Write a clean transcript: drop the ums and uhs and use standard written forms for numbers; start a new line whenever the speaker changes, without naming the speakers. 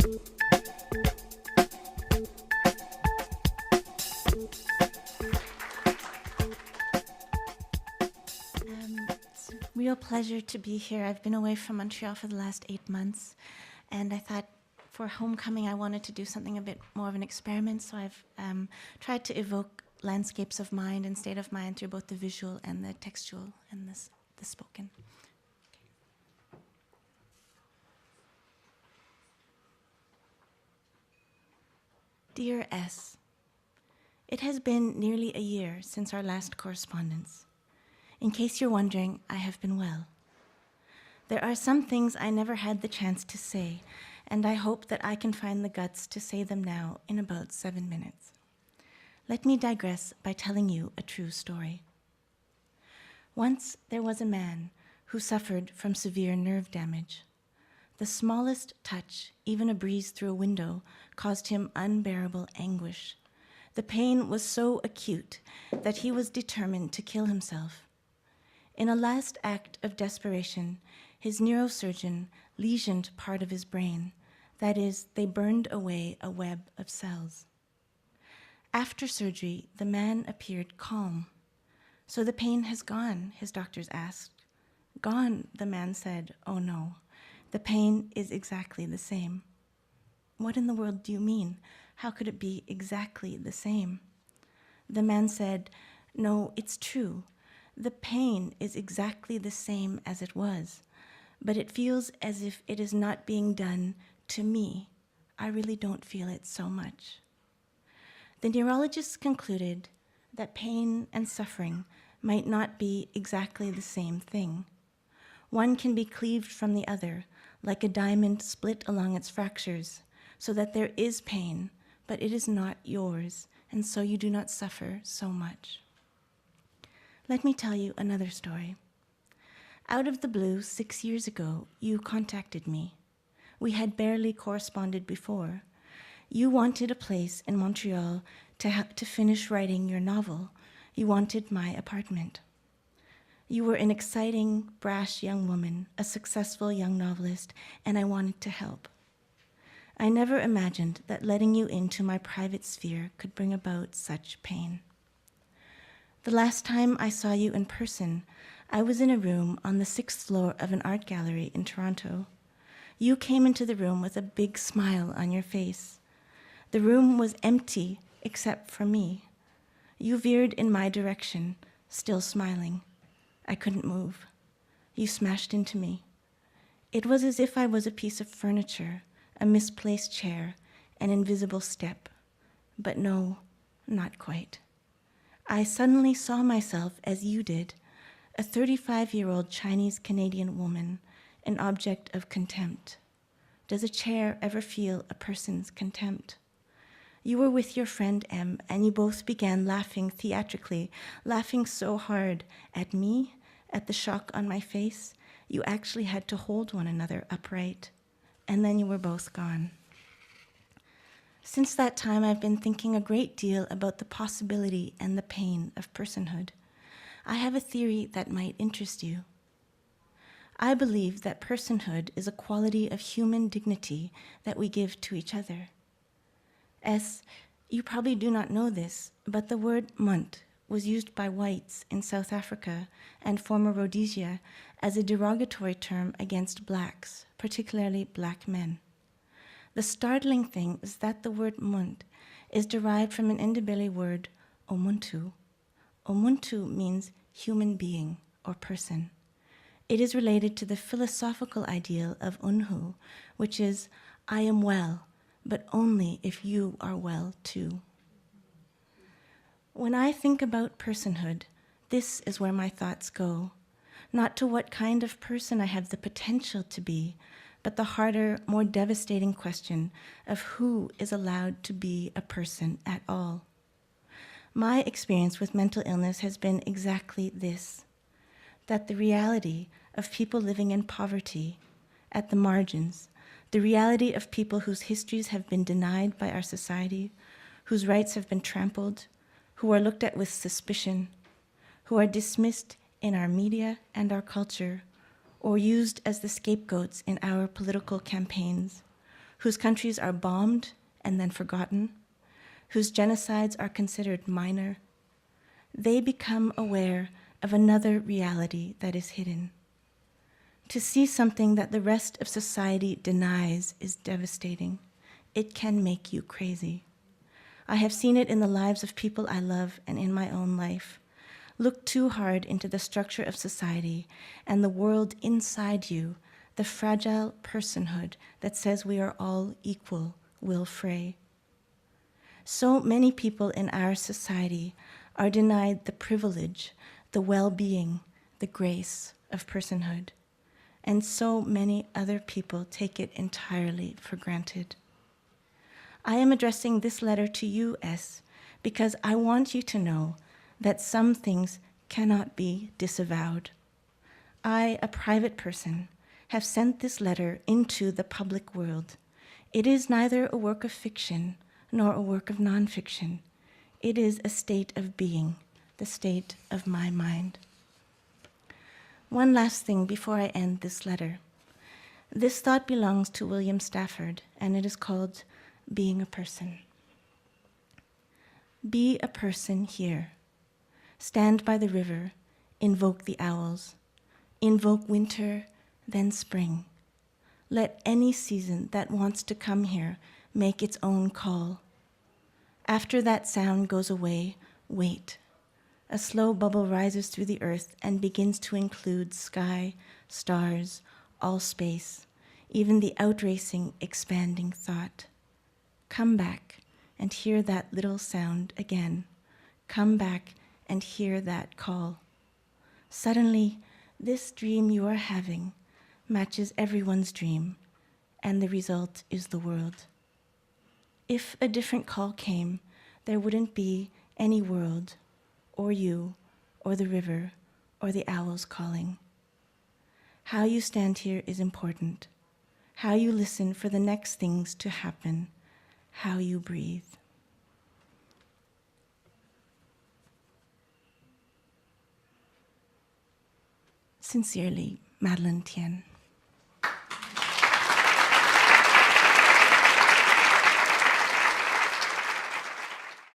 It's a real pleasure to be here. I've been away from Montreal for the last 8 months, and I thought for homecoming I wanted to do something a bit more of an experiment, so I've tried to evoke landscapes of mind and state of mind through both the visual and the textual and the spoken. Dear S, it has been nearly a year since our last correspondence. In case you're wondering, I have been well. There are some things I never had the chance to say, and I hope that I can find the guts to say them now in about 7 minutes. Let me digress by telling you a true story. Once there was a man who suffered from severe nerve damage. The smallest touch, even a breeze through a window, caused him unbearable anguish. The pain was so acute that he was determined to kill himself. In a last act of desperation, his neurosurgeon lesioned part of his brain. That is, they burned away a web of cells. After surgery, the man appeared calm. So the pain has gone, his doctors asked. Gone, the man said. Oh no, the pain is exactly the same. What in the world do you mean? How could it be exactly the same? The man said, no, it's true. The pain is exactly the same as it was, but it feels as if it is not being done to me. I really don't feel it so much. The neurologists concluded that pain and suffering might not be exactly the same thing. One can be cleaved from the other, like a diamond split along its fractures, so that there is pain, but it is not yours, and so you do not suffer so much. Let me tell you another story. Out of the blue, 6 years ago, you contacted me. We had barely corresponded before. You wanted a place in Montreal to finish writing your novel. You wanted my apartment. You were an exciting, brash young woman, a successful young novelist, and I wanted to help. I never imagined that letting you into my private sphere could bring about such pain. The last time I saw you in person, I was in a room on the 6th floor of an art gallery in Toronto. You came into the room with a big smile on your face. The room was empty except for me. You veered in my direction, still smiling. I couldn't move. You smashed into me. It was as if I was a piece of furniture, a misplaced chair, an invisible step. But no, not quite. I suddenly saw myself as you did, a 35-year-old Chinese-Canadian woman, an object of contempt. Does a chair ever feel a person's contempt? You were with your friend M, and you both began laughing theatrically, laughing so hard at me, at the shock on my face, you actually had to hold one another upright, and then you were both gone. Since that time, I've been thinking a great deal about the possibility and the pain of personhood. I have a theory that might interest you. I believe that personhood is a quality of human dignity that we give to each other. S, you probably do not know this, but the word munt was used by whites in South Africa and former Rhodesia as a derogatory term against blacks, particularly black men. The startling thing is that the word munt is derived from an Ndebele word, omuntu. Omuntu means human being or person. It is related to the philosophical ideal of unhu, which is, I am well, but only if you are well too. When I think about personhood, this is where my thoughts go, not to what kind of person I have the potential to be, but the harder, more devastating question of who is allowed to be a person at all. My experience with mental illness has been exactly this, that the reality of people living in poverty, at the margins, the reality of people whose histories have been denied by our society, whose rights have been trampled, who are looked at with suspicion, who are dismissed in our media and our culture, or used as the scapegoats in our political campaigns, whose countries are bombed and then forgotten, whose genocides are considered minor, they become aware of another reality that is hidden. To see something that the rest of society denies is devastating. It can make you crazy. I have seen it in the lives of people I love and in my own life. Look too hard into the structure of society and the world inside you, the fragile personhood that says we are all equal, will fray. So many people in our society are denied the privilege, the well-being, the grace of personhood. And so many other people take it entirely for granted. I am addressing this letter to you, S, because I want you to know that some things cannot be disavowed. I, a private person, have sent this letter into the public world. It is neither a work of fiction nor a work of nonfiction. It is a state of being, the state of my mind. One last thing before I end this letter. This thought belongs to William Stafford, and it is called Being a Person. Be a person here. Stand by the river, invoke the owls. Invoke winter, then spring. Let any season that wants to come here make its own call. After that sound goes away, wait. A slow bubble rises through the earth and begins to include sky, stars, all space, even the outracing, expanding thought. Come back and hear that little sound again. Come back and hear that call. Suddenly, this dream you are having matches everyone's dream, and the result is the world. If a different call came, there wouldn't be any world, or you, or the river, or the owls calling. How you stand here is important. How you listen for the next things to happen. How you breathe. Sincerely, Madeleine Thien.